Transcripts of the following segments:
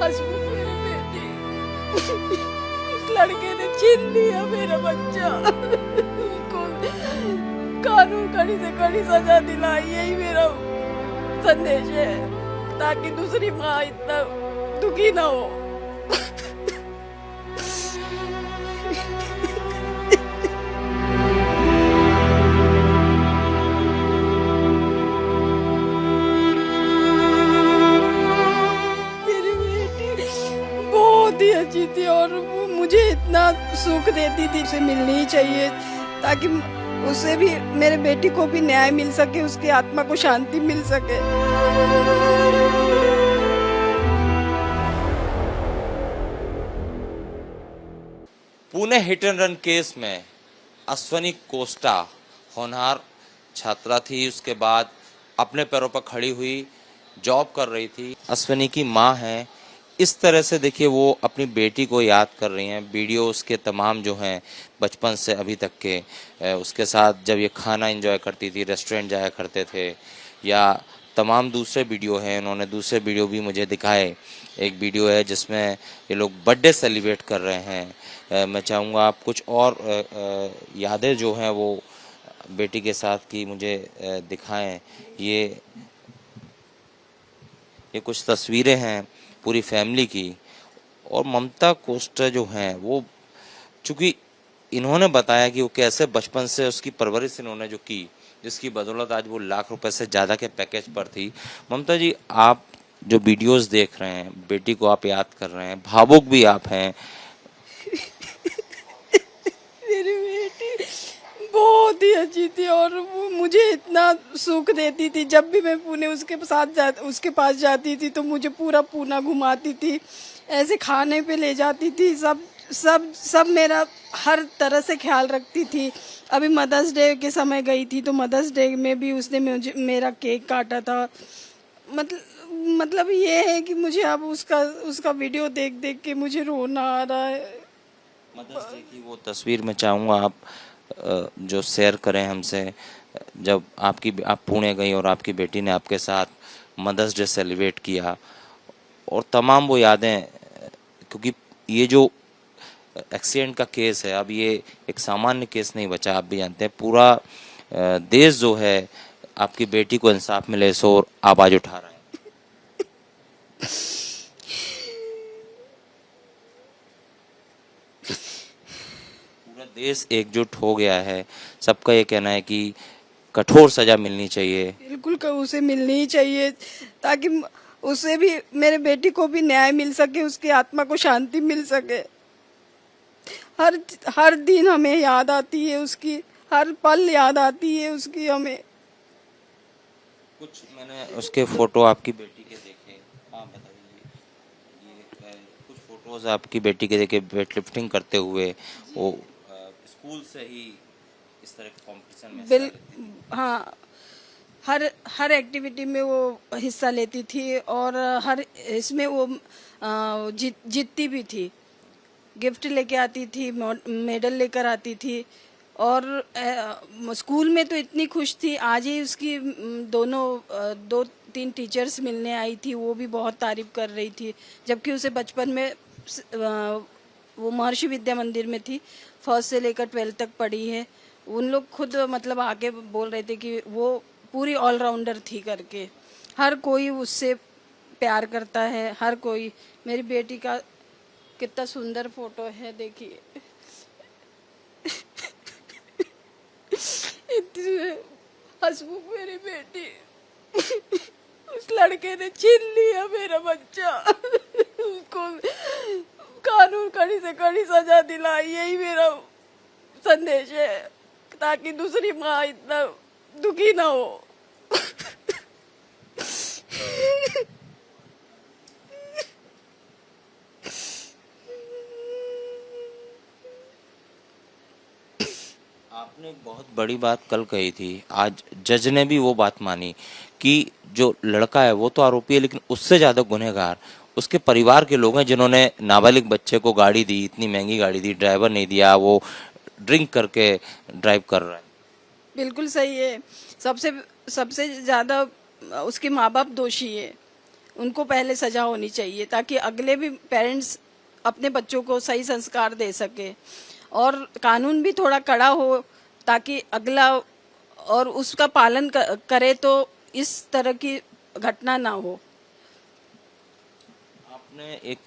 हसमुख मेरी बेटी, उस लड़के ने छीन लिया मेरा बच्चा। उनको कानून कड़ी से कड़ी सजा दिलाई, यही मेरा संदेश है, ताकि दूसरी माँ इतना दुखी ना हो। मेरी बेटी बहुत ही अच्छी थी और वो मुझे इतना सुख देती थी। उसे मिलनी ही चाहिए ताकि उसे भी, मेरे बेटी को भी न्याय मिल सके, उसकी आत्मा को शांति मिल सके। Pune hit and run case में अश्वनी कोस्टा होनहार छात्रा थी, उसके बाद अपने पैरों पर खड़ी हुई, जॉब कर रही थी। अश्वनी की माँ है, इस तरह से देखिए वो अपनी बेटी को याद कर रही हैं। वीडियो उसके तमाम जो हैं बचपन से अभी तक के, उसके साथ जब ये खाना एंजॉय करती थी, रेस्टोरेंट जाया करते थे, या तमाम दूसरे वीडियो हैं, उन्होंने दूसरे वीडियो भी मुझे दिखाए। एक वीडियो है जिसमें ये लोग बर्थडे सेलिब्रेट कर रहे हैं। मैं चाहूँगा आप कुछ और यादें जो हैं वो बेटी के साथ की मुझे दिखाएं। ये कुछ तस्वीरें हैं पूरी फैमिली की। और ममता कोस्टा जो हैं वो, चूँकि इन्होंने बताया कि वो कैसे बचपन से उसकी परवरिश इन्होंने जो की, जिसकी बदौलत आज वो लाख रुपए से ज़्यादा के पैकेज पर थी। ममता जी, आप जो वीडियोस देख रहे हैं, बेटी को आप याद कर रहे हैं, भावुक भी आप हैं। मेरी बेटी बहुत ही अच्छी थी और वो मुझे इतना सुख देती थी। जब भी मैं पुणे उसके पास जाती थी तो मुझे पूरा पूना घुमाती थी, ऐसे खाने पे ले जाती थी, सब मेरा हर तरह से ख्याल रखती थी। अभी मदर्स डे के समय गई थी तो मदर्स डे में भी उसने मेरा केक काटा था। मतलब ये है कि मुझे अब उसका वीडियो देख देख के मुझे रोना आ रहा है। मदर्स डे की वो तस्वीर मैं चाहूँगा आप जो शेयर करें हमसे, जब आप पुणे गई और आपकी बेटी ने आपके साथ मदर्स डे सेलिब्रेट किया, और तमाम वो यादें, क्योंकि ये जो एक्सीडेंट का केस है, अब ये एक सामान्य केस नहीं बचा। आप भी जानते हैं पूरा देश जो है आपकी बेटी को इंसाफ मिले सो आवाज उठा रहा है। पूरा देश एकजुट हो गया है। सबका ये कहना है कि कठोर सजा मिलनी चाहिए। बिल्कुल उसे मिलनी ही चाहिए ताकि उसे भी, मेरे बेटी को भी न्याय मिल सके, उसकी आत्मा को शांति मिल सके। हर दिन हमें याद आती है उसकी, हर पल याद आती है उसकी हमें। कुछ मैंने उसके फोटो आपकी बेटी के देखे, आप बताइए। ये कुछ फोटोज आपकी बेटी के देखे वेट लिफ्टिंग करते हुए, वो स्कूल से ही इस तरह के कंपटीशन में हिस्सा लेती थी। हाँ, हर एक्टिविटी में वो हिस्सा लेती थी और हर इसमें वो जीतती भी थी, गिफ्ट लेके आती थी, मेडल लेकर आती थी। और स्कूल में तो इतनी खुश थी। आज ही उसकी दो तीन टीचर्स मिलने आई थी, वो भी बहुत तारीफ कर रही थी। जबकि उसे बचपन में वो महर्षि विद्या मंदिर में थी, फर्स्ट से लेकर 12th तक पढ़ी है। उन लोग खुद मतलब आके बोल रहे थे कि वो पूरी ऑलराउंडर थी करके। हर कोई उससे प्यार करता है, हर कोई। मेरी बेटी का कितना सुंदर फोटो है, देखिए। हसमुख मेरी बेटी, उस लड़के ने छीन लिया मेरा बच्चा। उसको कानून कड़ी से कड़ी सजा दिलाई, यही मेरा संदेश है, ताकि दूसरी माँ इतना दुखी ना हो। आपने बहुत बड़ी बात कल कही थी, आज जज ने भी वो बात मानी कि जो लड़का है वो तो आरोपी है, लेकिन उससे ज्यादा गुनहगार उसके परिवार के लोग हैं, जिन्होंने नाबालिग बच्चे को गाड़ी दी, इतनी महंगी गाड़ी दी, ड्राइवर नहीं दिया, वो ड्रिंक करके ड्राइव कर रहा है। बिल्कुल सही है। सबसे सबसे ज्यादा उसके माँ बाप दोषी है। उनको पहले सजा होनी चाहिए ताकि अगले भी पेरेंट्स अपने बच्चों को सही संस्कार दे सके और कानून भी थोड़ा कड़ा हो ताकि अगला और उसका पालन करे तो इस तरह की घटना ना हो। आपने एक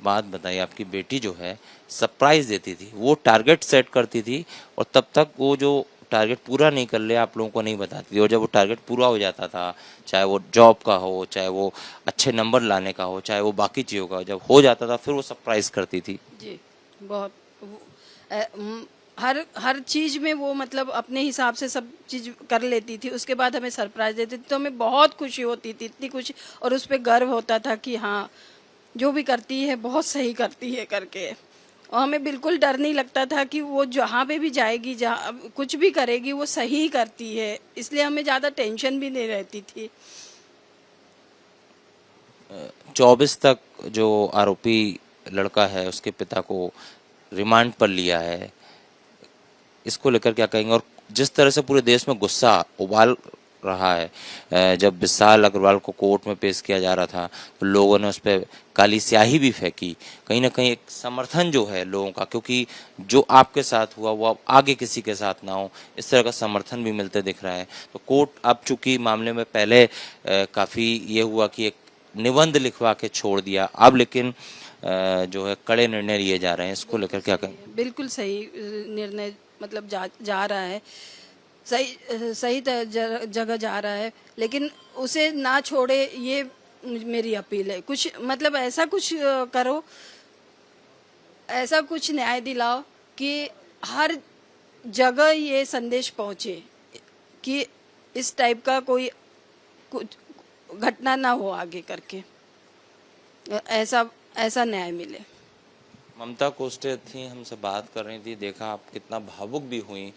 बात बताई, आपकी बेटी जो है सरप्राइज देती थी, वो टारगेट सेट करती थी और तब तक वो जो टारगेट पूरा नहीं कर ले आप लोगों को नहीं बताती थी, और जब वो टारगेट पूरा हो जाता था, चाहे वो जॉब का हो, चाहे वो अच्छे नंबर लाने का हो, चाहे वो बाकी चीज़ों का हो, जब हो जाता था फिर वो सरप्राइज करती थी। जी बहुत हर हर चीज में वो मतलब अपने हिसाब से सब चीज कर लेती थी, उसके बाद हमें सरप्राइज देती थी तो हमें बहुत खुशी होती थी, इतनी खुशी, और उस पर गर्व होता था कि हाँ जो भी करती है बहुत सही करती है करके। और हमें बिल्कुल डर नहीं लगता था कि वो जहाँ पे भी जाएगी, जहाँ कुछ भी करेगी वो सही ही करती है, इसलिए हमें ज़्यादा टेंशन भी नहीं रहती थी। 24 तक जो आरोपी लड़का है उसके पिता को रिमांड पर लिया है, इसको लेकर क्या कहेंगे? और जिस तरह से पूरे देश में गुस्सा उबाल रहा है, जब विशाल अग्रवाल को कोर्ट में पेश किया जा रहा था तो लोगों ने उस पर काली स्याही भी फेंकी, कहीं ना कहीं एक समर्थन जो है लोगों का, क्योंकि जो आपके साथ हुआ वो अब आगे किसी के साथ ना हो, इस तरह का समर्थन भी मिलते दिख रहा है। तो कोर्ट अब चूंकि मामले में पहले काफ़ी ये हुआ कि एक निबंध लिखवा के छोड़ दिया, अब लेकिन जो है कड़े निर्णय लिए जा रहे हैं, इसको लेकर क्या कहें? बिल्कुल सही निर्णय मतलब जा रहा है, सही सही जगह जा रहा है, लेकिन उसे ना छोड़े ये मेरी अपील है। कुछ मतलब ऐसा कुछ करो, ऐसा कुछ न्याय दिलाओ कि हर जगह ये संदेश पहुंचे कि इस टाइप का कोई कुछ घटना ना हो आगे करके, ऐसा ऐसा न्याय मिले। ममता कोस्टे थी, हमसे बात कर रही थी, देखा आप कितना भावुक भी हुई।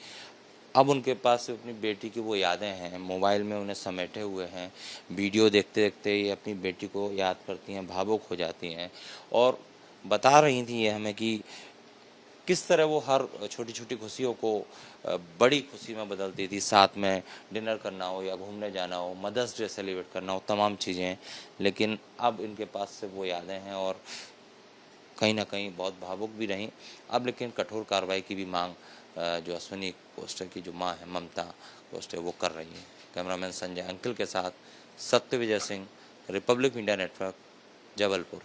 अब उनके पास सिर्फ अपनी बेटी की वो यादें हैं, मोबाइल में उन्हें समेटे हुए हैं, वीडियो देखते देखते ये अपनी बेटी को याद करती हैं, भावुक हो जाती हैं और बता रही थी ये हमें कि किस तरह वो हर छोटी छोटी खुशियों को बड़ी खुशी में बदलती थी। साथ में डिनर करना हो या घूमने जाना हो, मदर्स डे सेलिब्रेट करना हो, तमाम चीज़ें। लेकिन अब इनके पास से वो यादें हैं और कहीं ना कहीं बहुत भावुक भी रहीं। अब लेकिन कठोर कार्रवाई की भी मांग जो अश्विनी कोस्टे की जो मां है ममता कोस्टे वो कर रही है। कैमरामैन संजय अंकिल के साथ Satya Vijay Singh, Republic Media Network, Jabalpur.